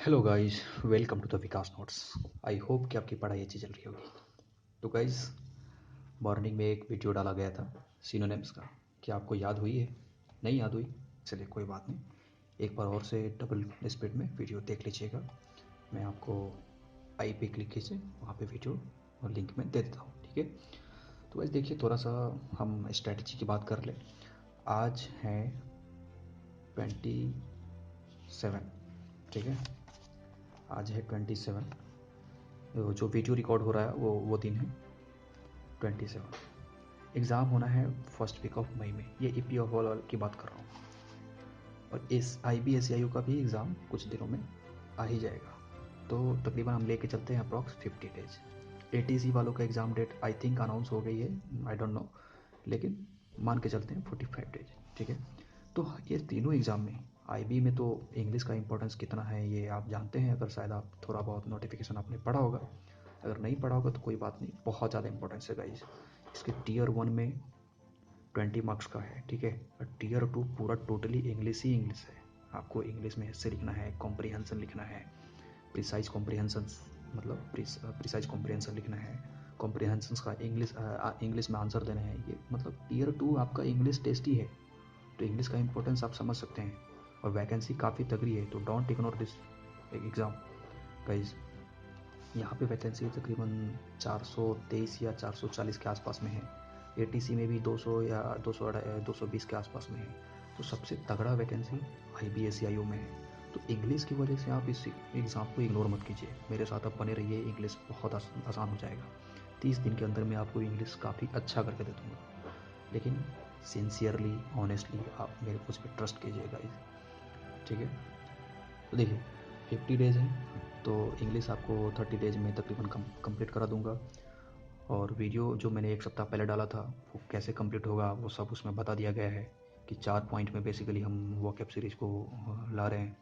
Hello guys, welcome to the Vikas notes. I hope कि आपकी पढ़ाई अच्छी चल रही होगी। तो गाइस, मॉर्निंग में एक वीडियो डाला गया था सिनोनिम्स का। क्या आपको याद हुई है? नहीं याद हुई? चलिए कोई बात नहीं, एक बार और से डबल स्पीड में वीडियो देख लीजिएगा। मैं आपको आई पे क्लिक कीजिए, वहाँ पे वीडियो और लिंक में दे देता हूँ, ठीक है। तो गाइस देखिए, थोड़ा सा हम स्ट्रैटेजी की बात कर लें। आज है 27, ठीक है। आज है 27, जो वीडियो रिकॉर्ड हो रहा है वो दिन है 27। एग्ज़ाम होना है फर्स्ट वीक ऑफ मई में। ये ई ऑफ ऑल की बात कर रहा हूँ। और इस IBSCIU का भी एग्ज़ाम कुछ दिनों में आ ही जाएगा। तो तकरीबन हम लेके चलते हैं अप्रॉक्स 50 डेज। ATC वालों का exam date I think announce हो गई है, आई डोंट नो, लेकिन मान के चलते हैं 45 डेज, ठीक है। तो ये तीनों एग्ज़ाम में IB में तो इंग्लिश का इंपॉर्टेंस कितना है ये आप जानते हैं, अगर शायद आप थोड़ा बहुत नोटिफिकेशन आपने पढ़ा होगा। अगर नहीं पढ़ा होगा तो कोई बात नहीं, बहुत ज़्यादा इंपॉर्टेंस है गाइस। इसके टीयर 1 में 20 मार्क्स का है, ठीक है। और टीयर 2 पूरा टोटली इंग्लिश ही इंग्लिश है। आपको इंग्लिश में हिस्से लिखना है, कॉम्प्रिहेंसन लिखना है, प्रिसाइज कॉम्प्रिहेंसन, मतलब प्रिसाइज कॉम्प्रिहेंसन लिखना है, कॉम्प्रिहेंसन का इंग्लिश में आंसर देना है। ये मतलब टीयर 2 आपका इंग्लिश टेस्ट ही है। तो इंग्लिश का इंपॉर्टेंस आप समझ सकते हैं। और वैकेंसी काफ़ी तगड़ी है, तो don't ignore this exam guys. यहाँ पे वैकेंसी तकरीबन 423 या 440 के आसपास में है। ATC में भी 200 या 220 के आसपास में है। तो सबसे तगड़ा वैकेंसी IBSCIU में है। तो इंग्लिश की वजह से आप इस एग्ज़ाम को इग्नोर मत कीजिए, मेरे साथ आप बने रहिए। इंग्लिश बहुत आसान हो जाएगा। 30 दिन के अंदर मैं आपको इंग्लिश काफ़ी अच्छा करके दे दूँगा। लेकिन सिंसियरली, ऑनेस्टली आप मेरे मुझ पर ट्रस्ट कीजिएगा, ठीक है। तो देखिए, 50 डेज़ हैं, तो इंग्लिश आपको 30 डेज़ में तकरीबन कंप्लीट करा दूंगा। और वीडियो जो मैंने एक सप्ताह पहले डाला था वो कैसे कंप्लीट होगा वो सब उसमें बता दिया गया है कि 4 पॉइंट में बेसिकली हम वोकैब सीरीज़ को ला रहे हैं।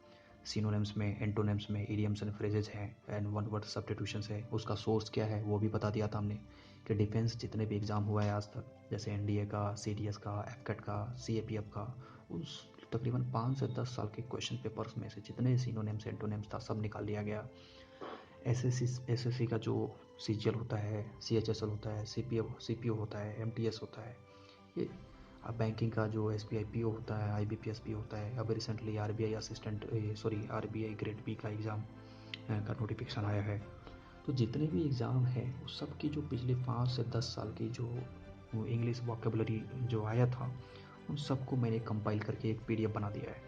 सिनोनिम्स में, एंटोनिम्स में इडियम्स एंड फ्रेजेज हैं, एंड वन वर्ड सब्स्टिट्यूशंस है। उसका सोर्स क्या है वो भी बता दिया था हमने कि डिफेंस जितने भी एग्ज़ाम हुआ है आज तक, जैसे NDA का, CDS का, FCAT का, CAPF का, उस तकरीबन 5 से 10 साल के क्वेश्चन पेपर्स में से जितने सिनोनिम्स एंटोनिम्स था सब निकाल लिया गया। SSC का जो CGL होता है, CHSL होता है, CPO होता है, MTS होता है, ये बैंकिंग का जो SBI PO होता है, IBPS PO होता है। अब रिसेंटली RBI ग्रेड B का एग्ज़ाम का नोटिफिकेशन आया है। तो जितने भी एग्ज़ाम हैं उस सब की जो पिछले 5 से 10 साल की जो इंग्लिश वोकेबलरी जो आया था, उन सबको मैंने कंपाइल करके एक PDF बना दिया है।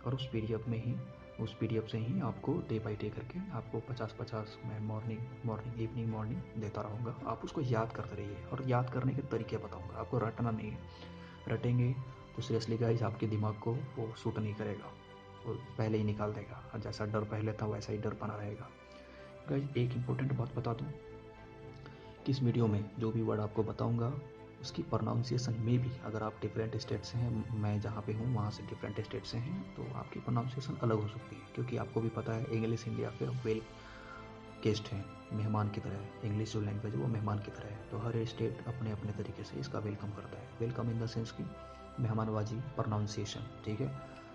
और उस PDF से ही आपको डे बाई डे करके आपको 50-50 मैं मॉर्निंग इवनिंग मॉर्निंग देता रहूँगा। आप उसको याद करते रहिए, और याद करने के तरीके बताऊँगा, आपको रटना नहीं है। रटेंगे तो सीरियसली गाइस आपके दिमाग को वो सूट नहीं करेगा, वो पहले ही निकाल देगा। और जैसा डर पहले था वैसा ही डर बना रहेगा। गाइस एक इम्पोर्टेंट बात बता दूँ कि इस वीडियो में जो भी वर्ड आपको बताऊंगा उसकी प्रोनाउंसिएशन में भी, अगर आप डिफरेंट स्टेट से हैं, मैं जहाँ पे हूँ वहाँ से डिफरेंट स्टेट से हैं, तो आपकी प्रोनाउंसिएशन अलग हो सकती है। क्योंकि आपको भी पता है इंग्लिश इंडिया पे वेल गेस्ट हैं, मेहमान की तरह है। इंग्लिश जो लैंग्वेज है वो मेहमान की तरह है। तो हर स्टेट अपने अपने तरीके से इसका वेलकम करता है। वेलकम इन द सेंस की मेहमानवाजी, प्रोनाउंसिएशन, ठीक है।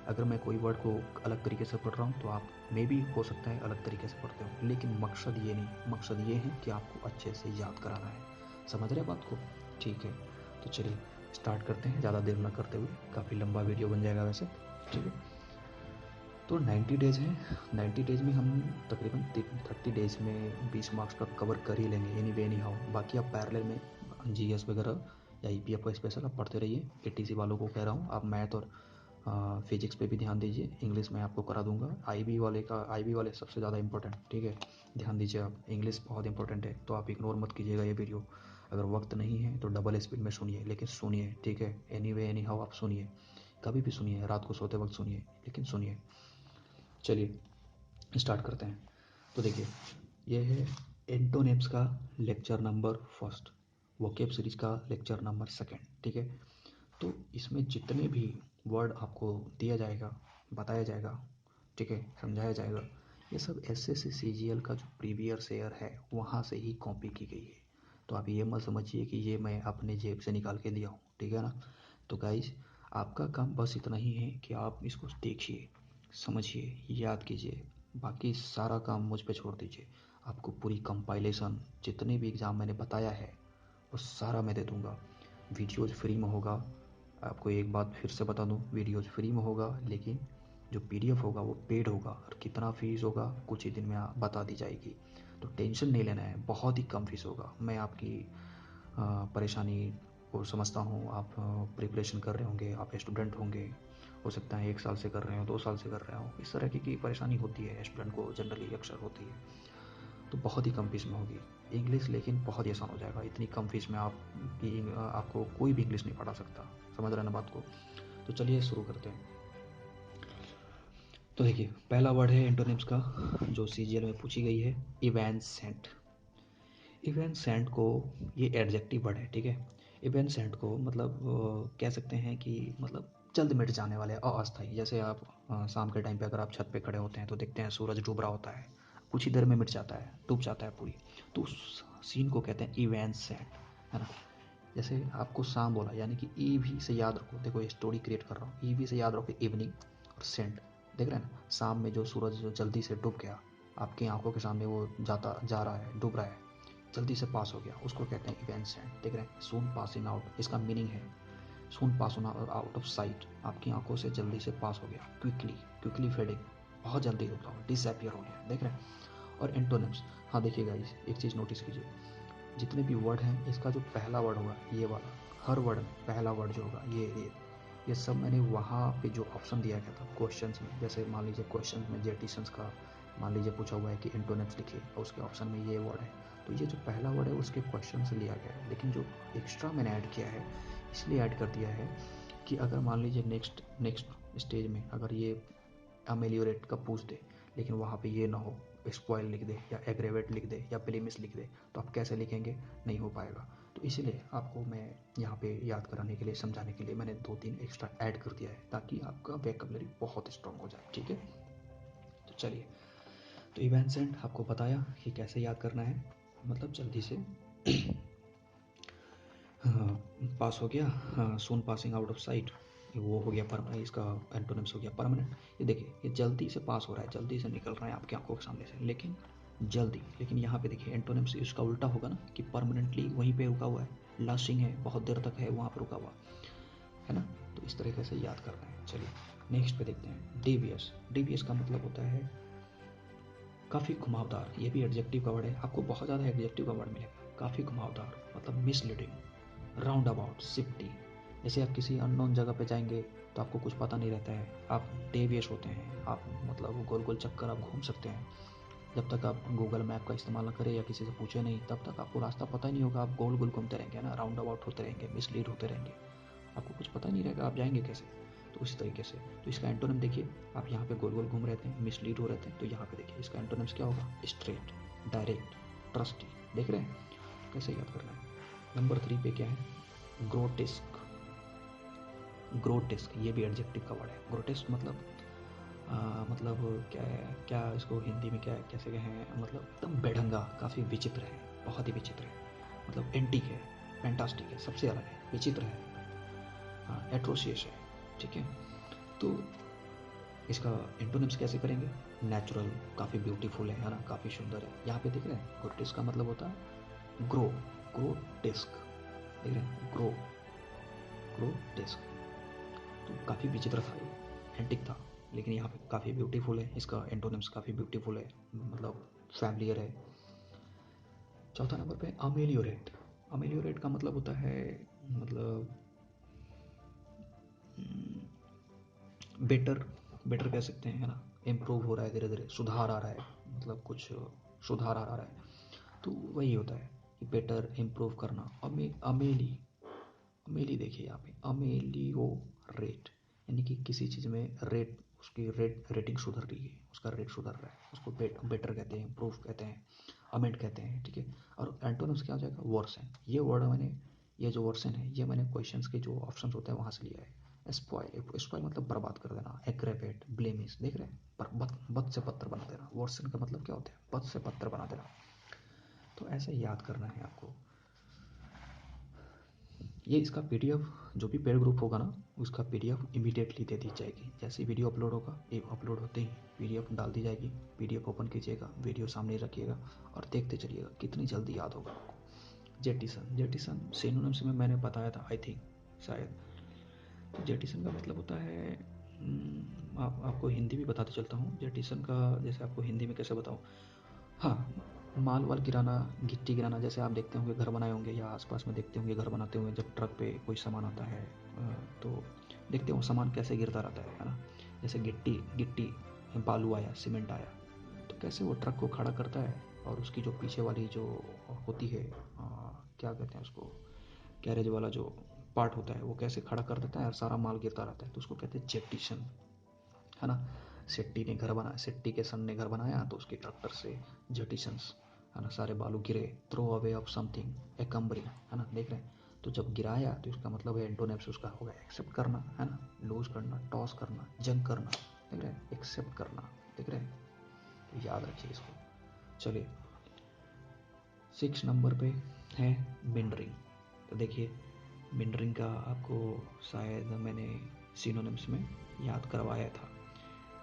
अगर मैं कोई वर्ड को अलग तरीके से पढ़ रहा हूँ तो आप मे भी हो सकता है अलग तरीके से पढ़ते हो, लेकिन मकसद ये नहीं, मकसद ये है कि आपको अच्छे से याद कराना है। समझ रहे बात को? ठीक है, तो चलिए स्टार्ट करते हैं ज़्यादा देर ना करते हुए। काफ़ी लंबा वीडियो बन जाएगा वैसे, ठीक है। तो 90 डेज़ है। 90 डेज़ में हम तकरीबन 30 डेज़ में 20 मार्क्स का कवर कर ही लेंगे एनी वे एनी हाउ। बाकी आप पैरेलल में GS वगैरह या EPF का स्पेशल आप पढ़ते रहिए। ATC वालों को कह रहा हूँ, आप मैथ और फिजिक्स पे भी ध्यान दीजिए। इंग्लिश में आपको करा दूंगा। IB वाले सबसे ज़्यादा इंपॉर्टेंट, ठीक है। ध्यान दीजिए आप, इंग्लिश बहुत इंपॉर्टेंट है, तो आप इग्नोर मत कीजिएगा ये वीडियो। अगर वक्त नहीं है तो डबल स्पीड में सुनिए, लेकिन सुनिए, ठीक है। एनी वे एनी हाउ आप सुनिए, कभी भी सुनिए, रात को सोते वक्त सुनिए, लेकिन सुनिए। चलिए स्टार्ट करते हैं। तो देखिए, ये है एंटोनिम्स का lecture number first, vocab series का लेक्चर नंबर सेकंड, ठीक है। तो इसमें जितने भी वर्ड आपको दिया जाएगा, बताया जाएगा, ठीक है, समझाया जाएगा, ये सब SSC CGL का जो प्रीवियस ईयर है वहाँ से ही कॉपी की गई है। तो आप ये मत समझिए कि ये मैं अपने जेब से निकाल के दिया हूँ, ठीक है ना। तो गाइज आपका काम बस इतना ही है कि आप इसको देखिए, समझिए, याद कीजिए, बाकी सारा काम मुझ पे छोड़ दीजिए। आपको पूरी कंपाइलेशन जितने भी एग्ज़ाम मैंने बताया है वो सारा मैं दे दूँगा। वीडियोज़ फ्री में होगा। आपको एक बात फिर से बता दूँ, वीडियोज़ फ्री में होगा, लेकिन जो पीडीएफ होगा वो पेड होगा, और कितना फ़ीस होगा कुछ ही दिन में बता दी जाएगी। तो टेंशन नहीं लेना है, बहुत ही कम फ़ीस होगा। मैं आपकी परेशानी को समझता हूँ। आप प्रिपरेशन कर रहे होंगे, आप स्टूडेंट होंगे, हो सकता है 1 साल से कर रहे हो, 2 साल से कर रहे हो। इस तरह की परेशानी होती है, स्टूडेंट को जनरली अक्सर होती है। तो बहुत ही कम फीस में होगी इंग्लिश, लेकिन बहुत ही आसान हो जाएगा। इतनी कम फीस में आपको कोई भी इंग्लिश नहीं पढ़ा सकता। समझ रहे हैं ना बात को? तो चलिए शुरू करते हैं। तो देखिए, पहला वर्ड है एंटोनिम्स का, जो सीजीएल में पूछी गई है, इवेंसेंट। इवेंसेंट को, ये एडजेक्टिव वर्ड है, ठीक है। इवेंसेंट को मतलब कह सकते हैं कि मतलब जल्द मिट जाने वाले, अस्थायी। जैसे आप शाम के टाइम पे अगर आप छत पे खड़े होते हैं तो देखते हैं सूरज डूब रहा होता है, कुछ ही देर में मिट जाता है, डूब जाता है पूरी। तो उस सीन को कहते हैं इवेंसेंट, है ना। जैसे आपको शाम बोला, यानी कि ईवी से याद रखो। देखो ये स्टोरी क्रिएट कर रहा हूँ, ईवी से याद रखो इवनिंग, और सेंट, देख रहे हैं ना, शाम में जो सूरज जल्दी से डूब गया, आपकी आंखों के सामने वो जा रहा है, डूब रहा है, जल्दी से पास हो गया, उसको कहते हैं इवेंसेंट। देख रहे हैं, सून पासिंग आउट, इसका मीनिंग है सून पास होना, और आउट ऑफ साइट, आपकी आंखों से जल्दी से पास हो गया। क्विकली फेडिंग, बहुत जल्दी होता हो, डिसअपियर हो गया। देख रहे हैं। और एंटोनिम्स, हाँ देखिएगा, एक चीज़ नोटिस कीजिए, जितने भी वर्ड हैं इसका जो पहला वर्ड होगा, ये वाला, हर वर्ड में पहला वर्ड जो होगा, ये सब मैंने वहाँ पे जो ऑप्शन दिया गया था क्वेश्चंस में, जैसे मान लीजिए क्वेश्चंस में जेटिसंस का मान लीजिए पूछा हुआ है कि एंटोनिम्स लिखिए, और उसके ऑप्शन में ये वर्ड है, तो ये जो पहला वर्ड है उसके क्वेश्चन से लिया गया है। लेकिन जो एक्स्ट्रा मैंने ऐड किया है, इसलिए ऐड कर दिया है कि अगर मान लीजिए नेक्स्ट स्टेज में अगर ये अमेलियोरेट का पूछ दे, लेकिन वहाँ पे ये ना हो, स्पॉइल लिख दे या एग्रेवेट लिख दे या ब्लेमिश लिख दे, तो आप कैसे लिखेंगे, नहीं हो पाएगा। तो इसीलिए आपको मैं यहाँ पे याद कराने के लिए, समझाने के लिए मैंने 2-3 एक्स्ट्रा ऐड कर दिया है, ताकि आपका वोकैबुलरी बहुत स्ट्रॉन्ग हो जाए, ठीक है। तो चलिए, तो इवेंसेंट आपको बताया कि कैसे याद करना है, मतलब जल्दी से पास हो गया, हाँ, सून पासिंग आउट ऑफ साइट, वो हो गया परमानेंट, इसका एंटोनिम्स हो गया परमानेंट। ये देखिए, ये जल्दी से पास हो रहा है, जल्दी से निकल रहा है आपकी आंखों के सामने से, लेकिन जल्दी। लेकिन यहाँ पे देखिए एंटोनिम्स इसका उल्टा होगा ना, कि परमानेंटली वहीं पे रुका हुआ है, लास्टिंग है, बहुत देर तक है वहाँ पर रुका हुआ है ना। तो इस तरीके से याद करना है। चलिए नेक्स्ट पे देखते हैं, डेवियस। डेवियस का मतलब होता है काफ़ी घुमावदार। ये भी एडजेक्टिव का वर्ड है, आपको बहुत ज़्यादा एडजेक्टिव का वर्ड मिलेगा। काफ़ी घुमावदार मतलब मिसलीडिंग, राउंड अबाउट, शिफ्टी। जैसे आप किसी अननोन जगह पे जाएंगे तो आपको कुछ पता नहीं रहता है, आप डेवियस होते हैं, आप मतलब गोल गोल चक्कर आप घूम सकते हैं। जब तक आप गूगल मैप का इस्तेमाल न करें या किसी से पूछे नहीं, तब तक आपको रास्ता पता ही नहीं होगा। आप गोल गोल घूमते रहेंगे ना, राउंड अबाउट होते रहेंगे, मिसलीड होते रहेंगे, आपको कुछ पता नहीं रहेगा आप जाएंगे कैसे। तो उसी तरीके से, तो इसका एंटोनिम देखिए, आप यहाँ पे गोल गोल घूम रहे थे, मिसलीड हो रहे थे, तो यहाँ पे देखिए इसका एंटोनिम्स क्या होगा, स्ट्रेट, डायरेक्ट, ट्रस्टी। देख रहे हैं कैसे याद करना है। नंबर 3 पे क्या है, ग्रोटेस्क। ग्रोटेस्क ये भी एडजेक्टिव का वर्ड है। ग्रोटेस्क मतलब मतलब क्या है, क्या इसको हिंदी में क्या कैसे कहें, मतलब एकदम बेढंगा, काफ़ी विचित्र है, बहुत ही विचित्र है, मतलब एंटीक है, फैंटास्टिक है, सबसे अलग है, विचित्र है, हाँ, एट्रोशियस है, ठीक है। तो इसका एंटोनिम्स कैसे करेंगे, नेचुरल, काफ़ी ब्यूटीफुल है ना, काफ़ी सुंदर है। यहाँ पे देख रहे हैं, ग्रोटेस्क का मतलब होता है ग्रो, ग्रोटेस्क, देख रहे हैं, ग्रोटेस्क। तो काफ़ी विचित्र था ये, एंटिक था, लेकिन यहाँ पे काफ़ी ब्यूटीफुल है, इसका एंटोनिम्स काफ़ी ब्यूटीफुल है, मतलब फैमिलियर है। चौथा नंबर पे अमेलियोरेट। अमेलियोरेट का मतलब होता है मतलब बेटर, बेटर कह सकते हैं, है ना, इम्प्रूव हो रहा है, धीरे धीरे सुधार आ रहा है, मतलब कुछ सुधार आ रहा है, तो वही होता है कि बेटर, इम्प्रूव करना। अमेली, अमेली देखिए यहाँ पे, अमेलियो रेट, यानी कि किसी चीज़ में रेट, उसकी रेटिंग सुधर रही है, उसका रेट सुधर रहा है, उसको बेटर कहते हैं, इम्प्रूव कहते हैं, अमेंड कहते हैं, ठीक है। और एंटोनिम्स क्या हो जाएगा, वर्सन। ये वर्ड मैंने, ये जो वर्सन है ये मैंने क्वेश्चंस के जो ऑप्शन होते हैं वहाँ से लिया है। स्पॉइल, स्पॉइल मतलब बर्बाद कर देना, एग्रेवेट, ब्लेमिश, देख रहे हैं, पर बद से पत्थर बना देना। वर्सन का मतलब क्या होता है, बद से पत्थर बना देना। तो ऐसे याद करना है आपको। ये इसका पीडीएफ जो भी पेड ग्रुप होगा ना, उसका पीडीएफ इमीडिएटली दे दी जाएगी। जैसे वीडियो अपलोड होगा, ये अपलोड होते ही पीडीएफ डाल दी जाएगी। पीडीएफ ओपन कीजिएगा, वीडियो सामने रखिएगा और देखते चलिएगा कितनी जल्दी याद होगा आपको। जेटिसन सिनोनिम्स में मैंने बताया था आई थिंक, शायद। तो जेटिसन का मतलब होता है, आपको हिंदी भी बताते चलता हूँ। जेटिसन का जैसे आपको हिंदी में कैसे बताऊँ, हाँ, माल वाल गिराना, गिट्टी गिराना। जैसे आप देखते होंगे घर बनाए होंगे या आसपास में देखते होंगे घर बनाते हुए, जब ट्रक पे कोई सामान आता है तो देखते हो सामान कैसे गिरता रहता है ना। जैसे गिट्टी बालू आया, सीमेंट आया, तो कैसे वो ट्रक को खड़ा करता है और उसकी जो पीछे वाली जो होती है, क्या कहते हैं उसको, गैरेज वाला जो पार्ट होता है, वो कैसे खड़ा कर देता है और सारा माल गिरता रहता है, तो उसको कहते हैं जेटिशन, है ना। सेट्टी के सन ने घर बनाया तो उसके ट्रैक्टर से जेटिसन्स, है ना, सारे बालू गिरे। थ्रो अवे ऑफ समथिंग एकम्बरिंग, है ना, देख रहे हैं। तो जब गिराया तो इसका मतलब है एंटोनिम्स उसका हो गया एक्सेप्ट करना, है ना, लूज करना, टॉस करना, जंग करना, देख रहे हैं, एक्सेप्ट करना, देख रहे हैं। तो याद रखिए इसको। चलिए 6 नंबर पे है मिनरिंग। तो देखिए मिनरिंग का आपको शायद मैंने सिनोनिम्स में याद करवाया था।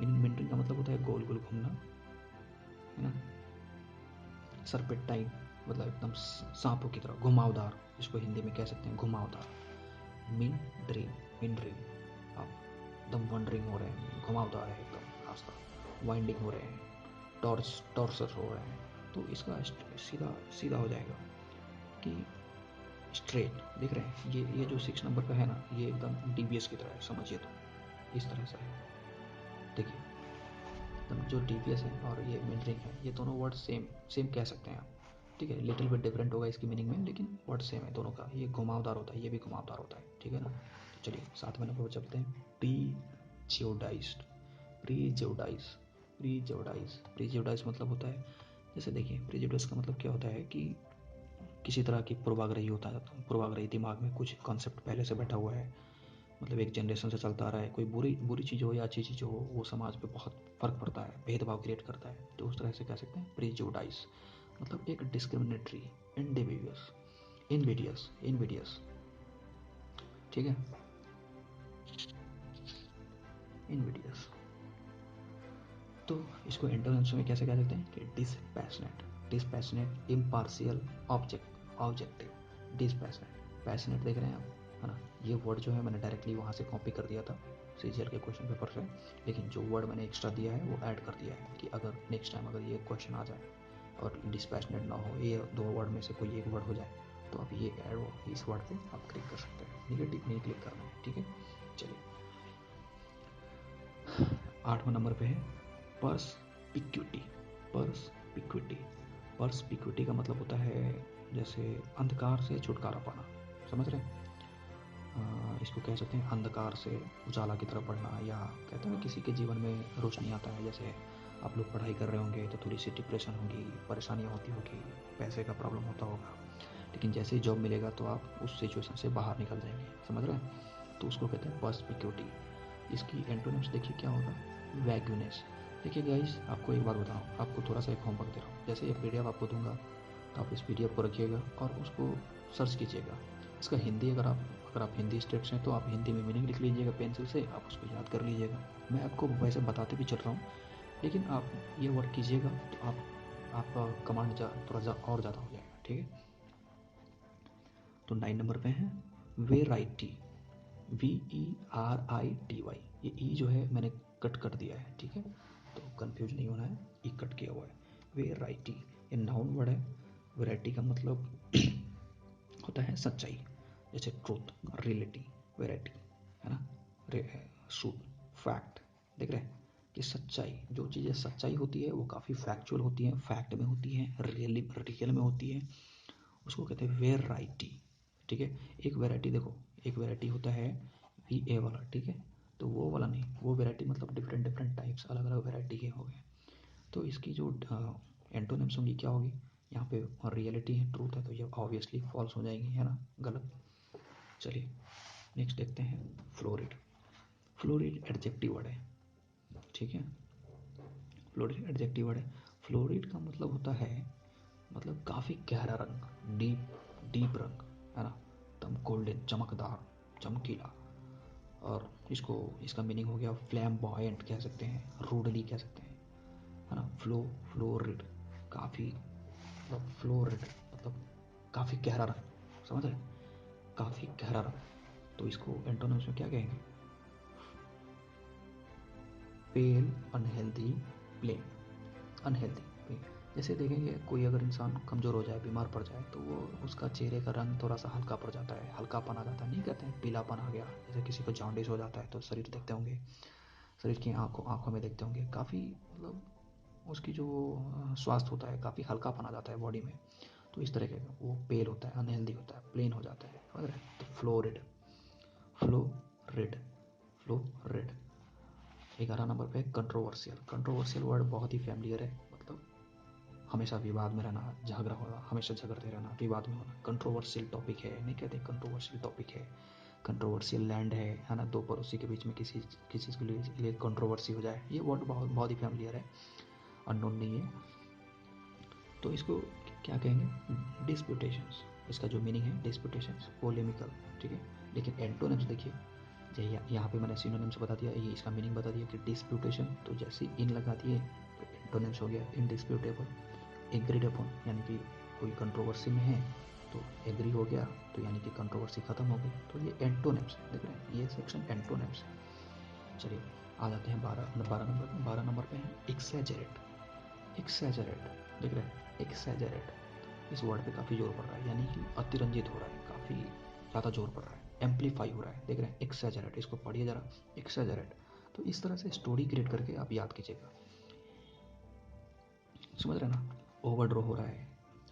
मिनरिंग का मतलब होता है गोल गोल घूमना, है ना। सरपेंटाइन मतलब एकदम सांपों की तरह घुमावदार, इसको हिंदी में कह सकते हैं घुमावदार। मिन ड्रीम आप एकदम वंडरिंग हो रहे हैं, घुमावदार है एकदम रास्ता, वाइंडिंग हो रहे हैं, टॉर्चर हो रहे हैं। तो इसका सीधा सीधा हो जाएगा कि स्ट्रेट, दिख रहे हैं। ये जो 6 नंबर का है ना, ये एकदम डीबीएस की तरह है, समझिए। तो इस तरह से है, देखिए एकदम जो डीबीएस है और ये मिनरिंग है, ये दोनों वर्ड सेम कह सकते हैं आप, ठीक है। लिटिल बिट डिफरेंट होगा इसकी मीनिंग में, लेकिन वर्ड सेम है दोनों का। ये घुमावदार होता है, ये भी घुमावदार होता है, ठीक है ना। तो चलिए 7 नंबर पर चलते हैं। प्रीजियोडाइज्ड, प्रीजियोडाइज मतलब होता है, जैसे देखिए प्रीजियोडाइज का मतलब क्या होता है कि किसी तरह की पूर्वाग्रही होता है, पूर्वाग्रही दिमाग में कुछ कॉन्सेप्ट पहले से बैठा हुआ है, मतलब एक जनरेशन से चलता आ रहा है। कोई बुरी चीज़ हो या अच्छी चीज़ हो, वो समाज पे बहुत फ़र्क पड़ता है, भेदभाव क्रिएट करता है। तो उस तरह से कह सकते हैं प्रीजुडाइज, मतलब एक डिस्क्रिमिनेटरी, इनविडियस, ठीक है, इनविडियस। तो इसको एंटोनिम्स में कैसे कह सकते हैं कि डिसपैशनेट, इम्पार्शियल, ऑब्जेक्टिव, डिसपैशनेट। पैशनेट देख रहे हैं आप, है ना। ये वर्ड जो है मैंने डायरेक्टली वहाँ से कॉपी कर दिया था सीजीएल के क्वेश्चन पेपर से, लेकिन जो वर्ड मैंने एक्स्ट्रा दिया है वो ऐड कर दिया है कि अगर नेक्स्ट टाइम अगर ये क्वेश्चन आ जाए और डिसपैशनेट ना हो, ये 2 वर्ड में से कोई एक वर्ड हो जाए, तो आप ये ऐड इस वर्ड पे आप क्लिक कर सकते हैं, निगेटिव नहीं क्लिक करना है, ठीक है। चलिए 8वां नंबर पे है पर्सपिक्यूटी। पर्सपिक्यूटी पर्सपिक्यूटी का मतलब होता है जैसे अंधकार से छुटकारा पाना, समझ रहे हैं। इसको कह सकते हैं अंधकार से उजाला की तरफ बढ़ना, या कहते हैं किसी के जीवन में रोशनी आता है। जैसे आप लोग पढ़ाई कर रहे होंगे तो थोड़ी सी डिप्रेशन होगी, परेशानियाँ होती होगी, पैसे का प्रॉब्लम होता होगा, लेकिन जैसे ही जॉब मिलेगा तो आप उस सिचुएशन से बाहर निकल जाएंगे, समझ रहे हैं। तो उसको कहते हैं पर्सपिक्यूटी। इसकी एंटोनिम्स देखिए क्या होगा, वैग्यूनेस। देखिए गाइस, आपको एक बात बताऊँ, आपको थोड़ा सा एक होमवर्क दे रहा हूँ। जैसे ये पीडीएफ आपको दूंगा तो आप इस पीडीएफ को रखिएगा और उसको सर्च कीजिएगा। इसका हिंदी अगर आप हिंदी स्टेट्स हैं तो आप हिंदी में मीनिंग लिख लीजिएगा पेंसिल से, आप उसको याद कर लीजिएगा। मैं आपको वैसे बताते भी चल रहा हूँ, लेकिन आप ये वर्क कीजिएगा तो आपका कमांड थोड़ा और ज़्यादा हो जाएगा, ठीक है। तो 9 नंबर पे है वेराइटी, VERITY। ये ई जो है मैंने कट कर दिया है, ठीक है, तो कंफ्यूज नहीं होना है, ई कट किया हुआ है। वेराइटी ये नाउन वर्ड है। वेराइटी का मतलब होता है सच्चाई, जैसे ट्रूथ, रियलिटी, वेराइटी, है ना, ट्रूथ, फैक्ट। देख रहे हैं कि सच्चाई, जो चीज़ें सच्चाई होती है वो काफ़ी फैक्चुअल होती हैं, फैक्ट में होती हैं, रियल में होती है, उसको कहते हैं वेराइटी, ठीक है। एक वैरायटी देखो, एक वैरायटी होता है VA वाला, ठीक है, तो वो वाला नहीं, वो वैरायटी मतलब डिफरेंट टाइप्स, अलग अलग वैरायटी के हो गए। तो इसकी जो एंटोनिम्स होंगी क्या होगी, यहाँ पे रियलिटी है, ट्रूथ है, तो ये ऑब्वियसली फॉल्स हो जाएगी, है ना, गलत। चलिए नेक्स्ट देखते हैं फ्लोरिड। फ्लोरिड एडजेक्टिव वर्ड है, ठीक है। फ्लोरिड एडजेक्टिव वर्ड है। फ्लोरिड का मतलब होता है, मतलब काफ़ी गहरा रंग, डीप रंग, है ना, एकदम गोल्डन, चमकदार, चमकीला। और इसका मीनिंग हो गया फ्लैम्बॉयंट कह सकते हैं, रूडली कह सकते हैं, है ना। फ्लोरिड, काफ़ी मतलब फ्लोरिड मतलब काफ़ी गहरा रंग, समझ रहे, काफ़ी गहरा रंग। तो इसको एंटोनिम्स में क्या कहेंगे? पेल, अनहेल्दी, प्लेन। अनहेल्दी पेल, जैसे देखेंगे कोई अगर इंसान कमज़ोर हो जाए, बीमार पड़ जाए, तो वो उसका चेहरे का रंग थोड़ा सा हल्का पड़ जाता है, हल्कापन आ जाता है, नहीं कहते हैं पीलापन आ गया। जैसे किसी को जॉन्डिस हो जाता है तो शरीर देखते होंगे, शरीर की आँखों में देखते होंगे, काफ़ी मतलब उसकी जो स्वास्थ्य होता है काफ़ी हल्कापन आ जाता है बॉडी में। तो इस तरह के वो पेल होता है, अनहेल्दी होता है, प्लेन हो जाता है, समझ रहे। तो फ्लोरिड, फ्लोरिड, फ्लोरिड। 11 नंबर पे कंट्रोवर्शियल। कंट्रोवर्शियल वर्ड बहुत ही फैमिलियर है, मतलब हमेशा विवाद में रहना, झगड़ा होना, हमेशा झगड़ते रहना, विवाद में होना। कंट्रोवर्शियल टॉपिक है, नहीं कहते कंट्रोवर्शियल टॉपिक है। कंट्रोवर्शियल लैंड है ना, दो पड़ोसी के बीच में किसी चीज़ के लिए कंट्रोवर्सी हो जाए, ये वर्ड बहुत बहुत ही फैमिलियर है, अननोन नहीं है। तो इसको क्या कहेंगे? डिस्प्यूटेशंस। इसका जो मीनिंग है डिस्प्यूटेशंस, पोलेमिकल, ठीक है। लेकिन एंटोनिम्स देखिए, यहाँ पे मैंने सिनोनिम्स बता दिया, ये इसका मीनिंग बता दिया कि डिस्प्यूटेशन, तो जैसे इन लगा दिए तो एंटोनिम्स हो गया इंडिस्प्यूटेबल, एग्रीड अपॉन, यानी कि कोई कंट्रोवर्सी में है तो एग्री हो गया, तो यानी कि कंट्रोवर्सी खत्म हो गई। तो ये एंटोनिम्स देख रहे हैं, ये सेक्शन एंटोनिम्स। चलिए आ जाते हैं 12 नंबर पे। 12 नंबर पे है एक्सैजरेट। एक्सैजरेट देख रहे हैं, एक्सैजरेट, इस वर्ड पे काफ़ी जोर पड़ रहा है, यानी कि अतिरंजित हो रहा है, काफ़ी ज़्यादा जोर पड़ रहा है, एम्पलीफाई हो रहा है, देख रहे हैं एक्सैजरेट। इसको पढ़िए ज़रा, एक्सैजरेट। तो इस तरह से स्टोरी क्रिएट करके आप याद कीजिएगा, समझ रहे ना। ओवर ड्रो हो रहा है,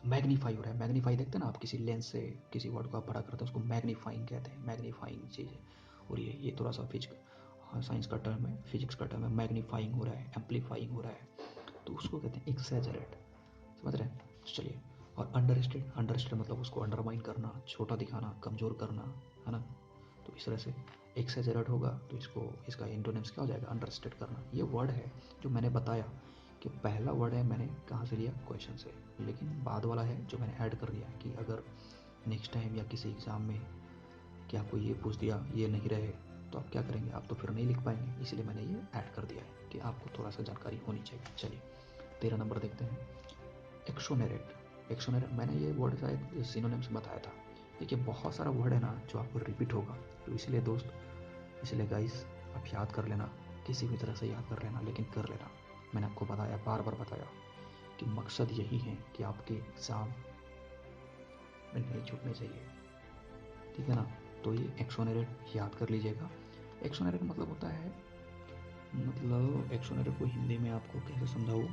मैग्नीफाई हो रहा है। मैग्नीफाई देखते हैं ना आप, किसी लेंस से किसी वर्ड को आप बड़ा करते हैं, उसको मैग्नीफाइंग कहते हैं, मैग्नीफाइंग चीज़ है। और ये थोड़ा सा साइंस का टर्म है, फिजिक्स का टर्म है, मैग्नीफाइंग हो रहा है, एम्पलीफाइंग हो रहा है, तो उसको कहते हैं एक्सैजरेट, समझ रहे हैं। चलिए, और अंडरस्टेड, अंडरस्टेड मतलब उसको अंडरमाइन करना, छोटा दिखाना, कमज़ोर करना, है ना। तो इस तरह से एक्सैजरेट होगा, तो इसका एंटोनिम्स क्या हो जाएगा? अंडरस्टेड करना। ये वर्ड है जो मैंने बताया कि पहला वर्ड है मैंने कहाँ से लिया? क्वेश्चन से, लेकिन बाद वाला है जो मैंने ऐड कर दिया कि अगर नेक्स्ट टाइम या किसी एग्ज़ाम में कि आपको ये पूछ दिया, ये नहीं रहे, तो आप क्या करेंगे? आप तो फिर नहीं लिख पाएंगे, इसलिए मैंने ये ऐड कर दिया है कि आपको थोड़ा सा जानकारी होनी चाहिए। चलिए 13 नंबर देखते हैं, एक्सोनेरेट। एक्सोनेरेट मैंने ये वर्ड शायद सिनोनिम्स में बताया था। देखिए बहुत सारा वर्ड है ना जो आपको रिपीट होगा, तो इसलिए दोस्त, इसलिए गाइस, आप याद कर लेना, किसी भी तरह से याद कर लेना, लेकिन कर लेना। मैंने आपको बताया, बार बार बताया कि मकसद यही है कि आपके एग्ज़ाम में नहीं छूटने चाहिए, ठीक है ना। तो ये एक्सोनेरेट याद कर लीजिएगा। एक्सोनेरेट मतलब होता है, मतलब एक्सोनेरेट को हिंदी में आपको कैसे समझाऊँ?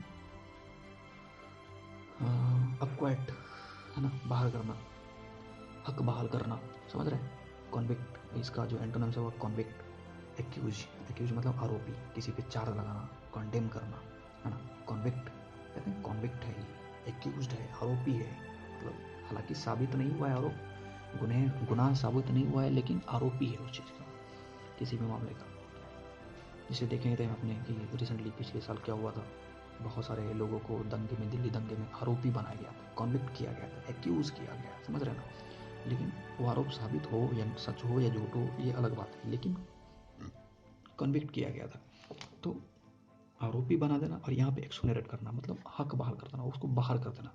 अक्वाइट, है ना, बाहर करना, हक बहाल करना, समझ रहे हैं। कॉन्विक्ट, इसका जो एंटोनिम्स है वो कॉन्विक्ट। एक्यूज, एक्यूज मतलब आरोपी, किसी पे चार्ज लगाना, कंडेम करना, है ना। कॉन्विक्ट कहते हैं, कॉन्विक्ट है ये, एक्यूज है, आरोपी है, मतलब हालांकि साबित नहीं हुआ है आरोप, गुनाह साबित नहीं हुआ है, लेकिन आरोपी है उस चीज़ का, किसी भी मामले का। जिसे देखेंगे थे आपने कि रिसेंटली पिछले साल क्या हुआ था, बहुत सारे लोगों को दंगे में, दिल्ली दंगे में आरोपी बनाया गया था, कॉन्विक्ट किया गया था, एक्यूज़ किया गया, समझ रहे ना। लेकिन वो आरोप साबित हो या सच हो या झूठ हो, ये अलग बात है, लेकिन कन्विक्ट किया गया था। तो आरोपी बना देना, और यहाँ पे एक्सोनरेट करना मतलब हक बहाल कर देना, उसको बाहर कर देना,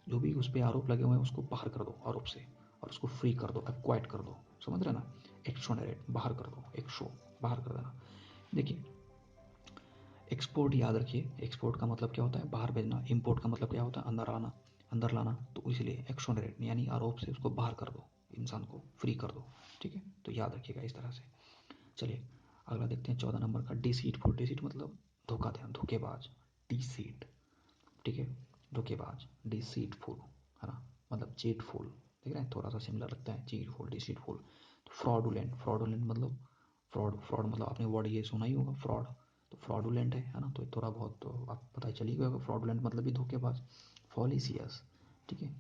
जो भी उस पर आरोप लगे हुए हैं उसको बाहर कर दो आरोप से, और उसको फ्री कर दो, एक्वाइट कर दो, समझ रहे ना। एक्सोनरेट बाहर कर दो, एक्सो बाहर कर देना। देखिए एक्सपोर्ट याद रखिए, एक्सपोर्ट का मतलब क्या होता है? बाहर भेजना। इम्पोर्ट का मतलब क्या होता है? अंदर आना, अंदर लाना। तो इसलिए एक्सोनरेट यानी आरोप से उसको बाहर कर दो, इंसान को फ्री कर दो, ठीक है। तो याद रखिएगा इस तरह से। चलिए अगला देखते हैं 14 नंबर का, डिसीटफुल। डिसीट मतलब धोखा देना, धोखेबाज, डिसीट, ठीक है, धोखेबाज, डिसीटफुल, है ना, मतलब चीटफुल, देख रहे हैं थोड़ा सा सिमिलर लगता है, चीटफुल, डिसीटफुल। तो फ्रॉडुलेंट, फ्रॉडुलेंट मतलब फ्रॉड, फ्रॉड मतलब आपने वर्ड ये सुना ही होगा, फ्रॉड। तो फ्रॉडुलेंट है ना, तो थोड़ा बहुत तो आप पता ही चली गया होगा, फ्रॉडुलेंट मतलब भी धोखेबाज। फॉलिसियस, ठीक है,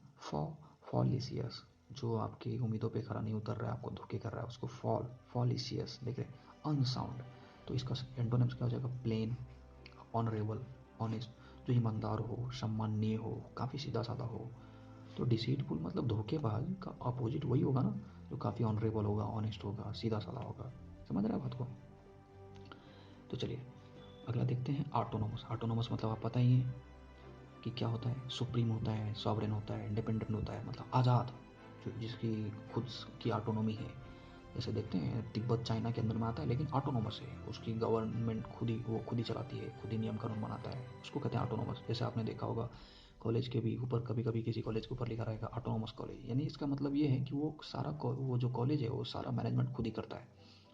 फॉलिसियस, जो आपकी उम्मीदों पे खरा नहीं उतर रहा है, आपको धोखे कर रहा है, उसको फॉलिसियस, देख रहे हैं। अनसाउंड, तो इसका एंटोनिम्स क्या हो जाएगा? प्लेन, ऑनरेबल, ऑनेस्ट, जो ईमानदार हो, सम्माननीय हो, काफ़ी सीधा साधा हो। तो डिसीटफुल मतलब धोखेबाज का अपोजिट वही होगा ना, जो काफ़ी ऑनरेबल होगा, ऑनेस्ट होगा, सीधा साधा होगा। समझ रहे हैं बात को? तो चलिए अगला देखते हैं ऑटोनोमस। ऑटोनोमस मतलब आप पता ही है कि क्या होता है। सुप्रीम होता है, सॉवरेन होता है, इंडिपेंडेंट होता है, मतलब आज़ाद, जो जिसकी खुद की ऑटोनोमी है। जैसे देखते हैं तिब्बत चाइना के अंदर में आता है, लेकिन ऑटोनोमस है, उसकी गवर्नमेंट खुद ही चलाती है, खुद ही नियम कानून बनाता है, उसको कहते हैं ऑटोनोमस। जैसे आपने देखा होगा कॉलेज के भी ऊपर कभी कभी किसी कॉलेज के ऊपर लिखा रहेगा ऑटोनोमस कॉलेज, यानी इसका मतलब ये है कि वो सारा वो जो कॉलेज है वो सारा मैनेजमेंट खुद ही करता है,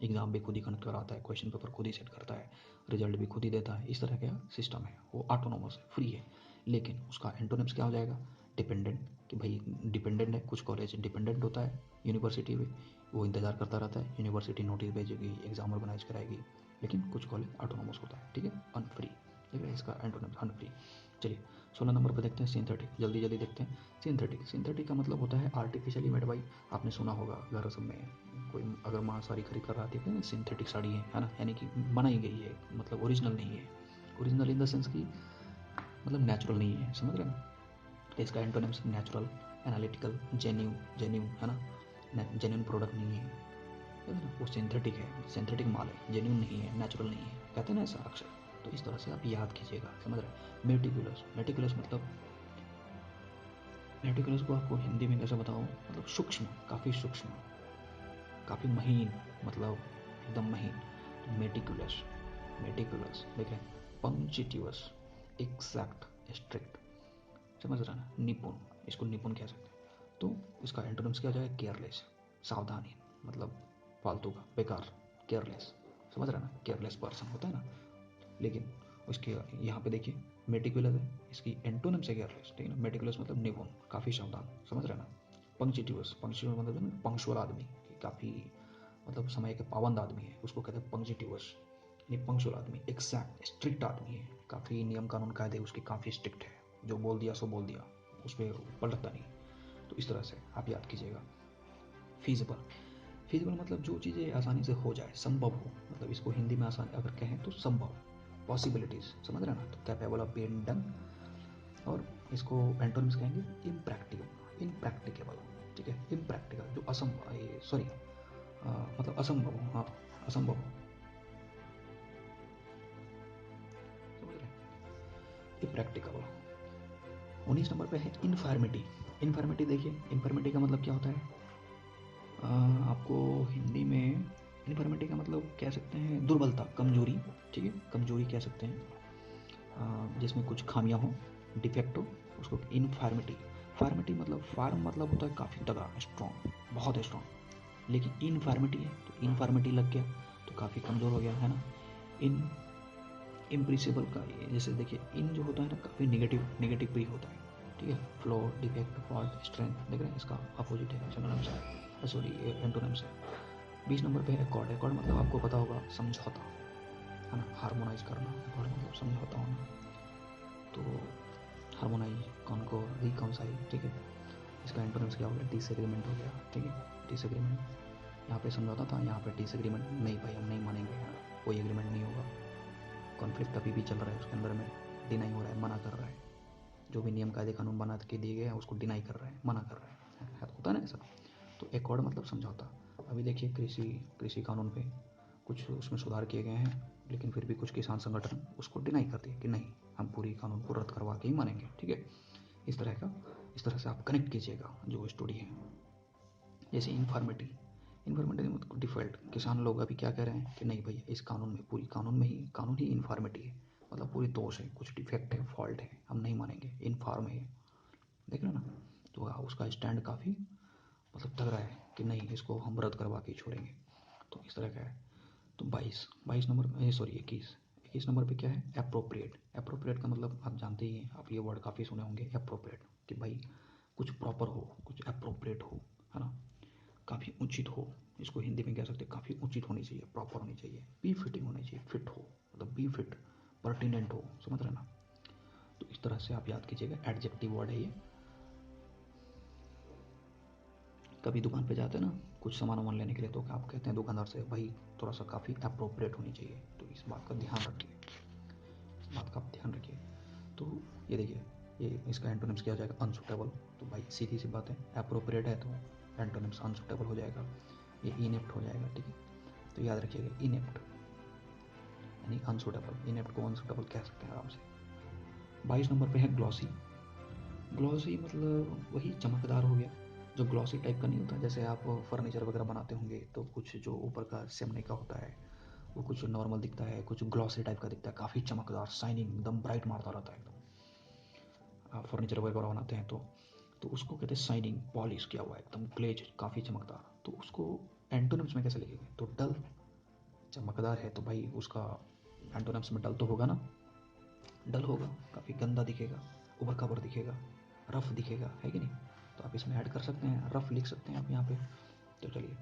एग्ज़ाम भी खुद ही कंडक्ट कराता है, क्वेश्चन पेपर खुद ही सेट करता है, रिजल्ट भी खुद ही देता है। इस तरह का सिस्टम है, वो ऑटोनोमस है, फ्री है। लेकिन उसका एंटोनिम्स क्या हो जाएगा? डिपेंडेंट, कि भाई डिपेंडेंट है। कुछ कॉलेज डिपेंडेंट होता है यूनिवर्सिटी में, वो इंतज़ार करता रहता है, यूनिवर्सिटी नोटिस भेजेगी, एग्जाम ऑर्गेनाइज कराएगी। लेकिन कुछ कॉलेज ऑटोनोमस होता है, ठीक है, अनफ्री। ठीक है, इसका एंटोनिम्स अनफ्री। चलिए 16 नंबर पर देखते हैं सिंथेटिक। जल्दी जल्दी देखते हैं। सिंथेटिक का मतलब होता है आर्टिफिशियली मेड बाई। आपने सुना होगा घर सब में कोई अगर माँ साड़ी खरीद कर आती है ना, सिंथेटिक साड़ी है ना, यानी कि बनाई गई है, मतलब ओरिजिनल नहीं है। ओरिजिनल इन द सेंस की मतलब नेचुरल नहीं है, समझ रहे हैं ना? तो इसका एंटोनिम्स नेचुरल, एनालिटिकल, जेन्यू है ना, जेन्यून प्रोडक्ट नहीं है ना, वो सिंथेटिक है, सिंथेटिक माल है, जेन्यून नहीं है, नेचुरल नहीं है, कहते हैं ना ऐसा अक्सर। तो इस तरह से आप याद कीजिएगा, समझ रहे हैं? मेटिकुलस, मेटिकुलस मतलब, मेटिकुलस को आपको हिंदी में कैसे बताऊँ, मतलब सूक्ष्म, काफ़ी सूक्ष्म, काफ़ी महीन, मतलब एकदम महीन। तो मेटिकुलस, मेटिकुलस देखें, पंक्चुअस, एग्जैक्ट, स्ट्रिक्ट, समझ रहे हैं ना, निपुण, इसको निपुण कह सकते हैं। तो इसका एंटोनिम्स क्या हो जाएगा? केयरलेस, सावधानी, मतलब फालतू का, बेकार, केयरलेस, समझ रहे हैं ना, केयरलेस पर्सन होता है ना। लेकिन उसके यहाँ पे देखिए मेटिकुलस है, इसकी एंटोनिम से केयरलेस, ठीक है ना। मेटिकुलस मतलब निपुण, काफ़ी सावधान, समझ रहे हैं ना। पंक्चुअस, पंक्चुअस मतलब पंक्चुअल आदमी, काफ़ी मतलब समय के पाबंद आदमी है, उसको कहते हैं पंक्चुअस, यानी पंक्चुअल आदमी। एग्जैक्ट, स्ट्रिक्ट आदमी है, काफ़ी नियम कानून कायदे उसके काफ़ी स्ट्रिक्ट है, जो बोल दिया सो बोल दिया, उस पर पलटता नहीं। तो इस तरह से आप याद कीजिएगा। फीजिबल, फीजिबल मतलब जो चीज़ें आसानी से हो जाए, संभव हो, मतलब इसको हिंदी में आसान अगर कहें तो संभव, पॉसिबिलिटीज, समझ रहे हैं ना। तो कैपेबल ऑफ बीइंग डन। और इसको एंटोनिम्स कहेंगे इम्प्रैक्टिकल, इम्प्रैक्टिकेबल, ठीक है, इम्प्रैक्टिकल जो असंभव, सॉरी मतलब असंभव हो, हाँ असंभव हो, समझ रहे हैं, इम्प्रैक्टिकल। 19 नंबर पे है इन्फॉर्मिटी। इन्फॉर्मिटी देखिए, इन्फॉर्मिटी का मतलब क्या होता है? आपको हिंदी में इन्फॉर्मिटी का मतलब कह सकते हैं दुर्बलता, कमजोरी, ठीक है, कमजोरी कह सकते हैं, जिसमें कुछ खामियां हो, डिफेक्ट हो, उसको इन्फॉर्मिटी। फार्मिटी मतलब, फार्म मतलब होता है काफ़ी तगड़ा, स्ट्रॉन्ग, बहुत स्ट्रॉन्ग। लेकिन इन्फॉर्मिटी है तो इन्फॉर्मिटी लग गया तो काफ़ी कमज़ोर हो गया, है ना। इन इम्प्रिसिबल का, जैसे देखिए इन जो होता है ना, काफ़ी नेगेटिव, नेगेटिव भी होता है, ठीक है। फ्लॉ, डिफेक्ट, फॉल्ट, स्ट्रेंथ, देख रहे हैं, इसका अपोजिट है, सिनोनिम्स है, सॉरी एंटोनिम्स है। 20 नंबर पे है एकॉर्ड। एकॉर्ड मतलब आपको पता होगा समझौता, है ना, हार्मोनाइज करना, एकॉर्ड मतलब समझौता होना। तो हार्मोनाइज, कॉनकोर, रिकॉन्साइल, ठीक है। इसका एंटोनिम्स क्या हो गया? डिसएग्रीमेंट हो गया, ठीक है, डिसएग्रीमेंट। यहाँ पे समझौता था, यहाँ पे डिसएग्रीमेंट, नहीं भाई हम नहीं मानेंगे, है ना, कोई एग्रीमेंट नहीं होगा। कॉन्फ्लिक्ट अभी भी चल रहा है उसके अंदर में, डिनाई हो रहा है, मना कर रहा है, जो भी नियम कायदे कानून बना के दिए गए हैं उसको डिनाई कर रहा है, मना कर रहा है, होता है ना ऐसा। तो एकॉर्ड मतलब समझौता। अभी देखिए कृषि कृषि कानून पे कुछ उसमें सुधार किए गए हैं, लेकिन फिर भी कुछ किसान संगठन उसको डिनाई करते हैं कि नहीं, हम पूरी कानून को रद्द करवा के ही मानेंगे, ठीक है। इस तरह का, इस तरह से आप कनेक्ट कीजिएगा जो स्टोरी है। जैसे इन्फॉर्मेटिव, इन्फॉर्मेटिव मतलब डिफ़ॉल्ट, किसान लोग अभी क्या कह रहे हैं कि नहीं भैया इस कानून में, पूरी कानून ही इन्फॉर्मेटिव है, मतलब पूरी दोष है, कुछ डिफेक्ट है, फॉल्ट है, हम नहीं मानेंगे, इन्फॉर्म है, देख रहे ना। तो उसका स्टैंड काफ़ी मतलब तगड़ा है कि नहीं इसको हम रद्द करवा के छोड़ेंगे। तो इस तरह का है। तो 22 नंबर, सॉरी 21 नंबर पे क्या है? अप्रोप्रिएट। अप्रोप्रिएट का मतलब आप जानते ही हैं, आप ये वर्ड काफ़ी सुने होंगे, अप्रोप्रिएट, कि भाई कुछ प्रॉपर हो, कुछ अप्रोप्रिएट हो, है ना, काफ़ी उचित हो। इसको हिंदी में कह सकते हैं काफ़ी उचित होनी चाहिए, प्रॉपर होनी चाहिए, बी फिटिंग होनी चाहिए, फिट हो, मतलब बी फिट, पर्टिनेंट हो, समझ रहे ना। तो इस तरह से आप याद कीजिएगा, एडजेक्टिव वर्ड है ये। कभी दुकान पे जाते हैं ना कुछ सामान वामान लेने के लिए, तो आप कहते हैं दुकानदार से भाई थोड़ा सा काफ़ी अप्रोप्रिएट होनी चाहिए, तो इस बात का ध्यान रखिए, इस बात का आप ध्यान रखिए। तो ये देखिए, ये इसका एंटोनिम्स क्या हो जाएगा? अनसुटेबल। तो भाई सीधी सी बात है, अप्रोप्रिएट है तो एंटोनिम्स अनसुटेबल हो जाएगा, ये इनेप्ट हो जाएगा, ठीक है। तो याद रखिएगा इनेप्ट यानी अनसुटेबल, इनेप्ट को अनसुटेबल कह सकते हैं आराम से। 22 नंबर पे है ग्लॉसी। ग्लॉसी मतलब वही चमकदार हो गया, जो ग्लॉसी टाइप का नहीं होता। जैसे आप फर्नीचर वगैरह बनाते होंगे तो कुछ जो ऊपर का सेमने का होता है वो कुछ नॉर्मल दिखता है, कुछ ग्लॉसी टाइप का दिखता है, काफ़ी चमकदार, शाइनिंग, एकदम ब्राइट मारता रहता है एकदम। आप फर्नीचर वगैरह बनाते हैं तो उसको कहते हैं शाइनिंग, पॉलिश किया हुआ एकदम, ग्लेज, काफ़ी चमकदार। तो उसको एंटोनिम्स में कैसे लिखेंगे? तो डल, चमकदार है तो भाई उसका एंटोनिम्स में डल तो होगा ना, डल होगा, काफ़ी गंदा दिखेगा, उबर खाबर दिखेगा, रफ दिखेगा, है कि नहीं। तो आप इसमें ऐड कर सकते हैं, रफ लिख सकते हैं आप यहाँ पे। तो चलिए,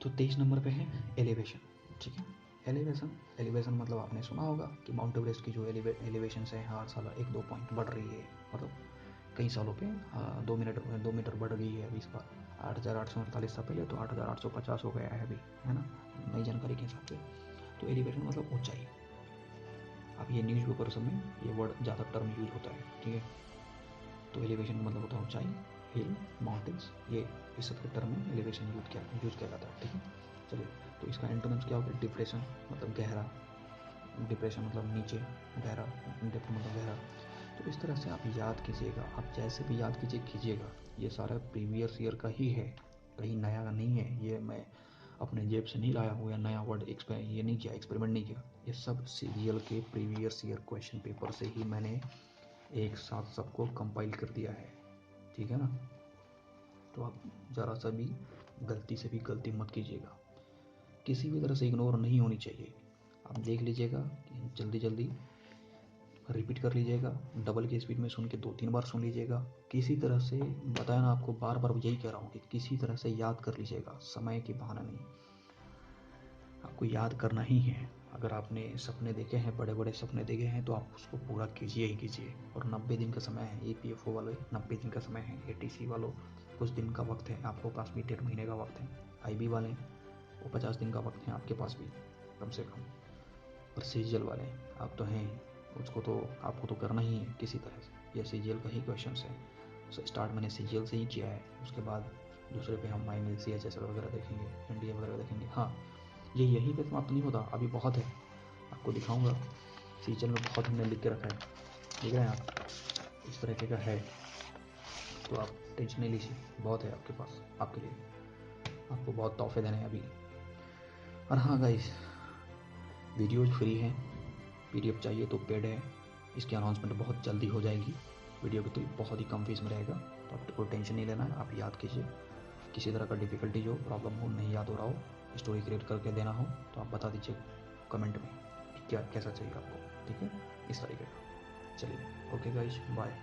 तो 23 नंबर पे है एलिवेशन, ठीक है। एलिवेशन मतलब आपने सुना होगा कि माउंट एवरेस्ट की जो एलिवेशन है हर साल 1-2 पॉइंट बढ़ रही है, मतलब कई सालों पे 2 मीटर बढ़ गई है अभी इस बार। 8,848 था पहले, तो 8,850 हो गया है अभी, है ना, नई जानकारी के हिसाब से। तो एलिवेशन मतलब ऊंचाई। अब ये न्यूज़ पेपर सब में ये वर्ड ज़्यादा टर्म यूज होता है, ठीक है। तो एलिवेशन का मतलब होता है ऊंचाई, हिल, माउंटेन्स, ये इस सब के टर्म में एलिवेशन यूज किया जाता है, ठीक है। चलिए, तो इसका एंटोनिम्स क्या होगा? डिप्रेशन मतलब गहरा, डिप्रेशन मतलब नीचे, गहरा, डेप्थ मतलब गहरा। तो इस तरह से आप याद कीजिएगा, आप जैसे भी याद कीजिएगा, ये सारा प्रीवियस ईयर का ही है, कहीं नया नहीं है। ये मैं अपने जेब से नहीं लाया हूँ या नया वर्ड ये नहीं किया, एक्सपेरिमेंट नहीं किया। ये सब सीरियल के प्रीवियस ईयर क्वेश्चन पेपर से ही मैंने एक साथ सबको कंपाइल कर दिया है, ठीक है ना। तो आप ज़रा सा भी गलती से भी गलती मत कीजिएगा, किसी भी तरह से इग्नोर नहीं होनी चाहिए। आप देख लीजिएगा, जल्दी जल्दी रिपीट कर लीजिएगा, डबल की स्पीड में सुन के 2-3 बार सुन लीजिएगा। किसी तरह से, बताया ना आपको, बार बार यही कह रहा हूँ कि किसी तरह से याद कर लीजिएगा, समय की बहाना नहीं, आपको याद करना ही है। अगर आपने सपने देखे हैं, बड़े बड़े सपने देखे हैं, तो आप उसको पूरा कीजिए ही कीजिए। और 90 दिन का समय है, EPFO वाले 90 दिन का समय है, ATC वालों कुछ दिन का वक्त है, आपको पास भी 1.5 महीने का वक्त है, IB वाले वो 50 दिन का वक्त है आपके पास भी कम से कम। और CGL वाले आप तो हैं, उसको तो आपको तो करना ही है किसी तरह से। ये CGL का ही क्वेश्चन है, सो स्टार्ट मैंने CGL से ही किया है, उसके बाद दूसरे पे हम माइनल CHSL वगैरह देखेंगे, NDA वगैरह देखेंगे। हाँ, ये यहीं पे समाप्त नहीं होता, अभी बहुत है, आपको दिखाऊंगा। CGL में बहुत हमने लिख के रखा है, देख रहे हैं आप, इस तरीके का है। तो आप टेंशन नहीं लीजिए, बहुत है आपके पास, आपके लिए, आपको बहुत तोहफे देने हैं अभी। और हाँ गाइस, वीडियोज फ्री हैं, PDF चाहिए तो पेड है, इसकी अनाउंसमेंट बहुत जल्दी हो जाएगी। वीडियो की तो बहुत ही कम फीस में रहेगा, तो आपको कोई टेंशन नहीं लेना है, आप याद कीजिए। किसी तरह का डिफ़िकल्टी हो, प्रॉब्लम हो, नहीं याद हो रहा हो, स्टोरी क्रिएट करके देना हो, तो आप बता दीजिए कमेंट में कि क्या कैसा चाहिए आपको, ठीक है, इस तरीके का। चलिए, ओके गाइस, बाय।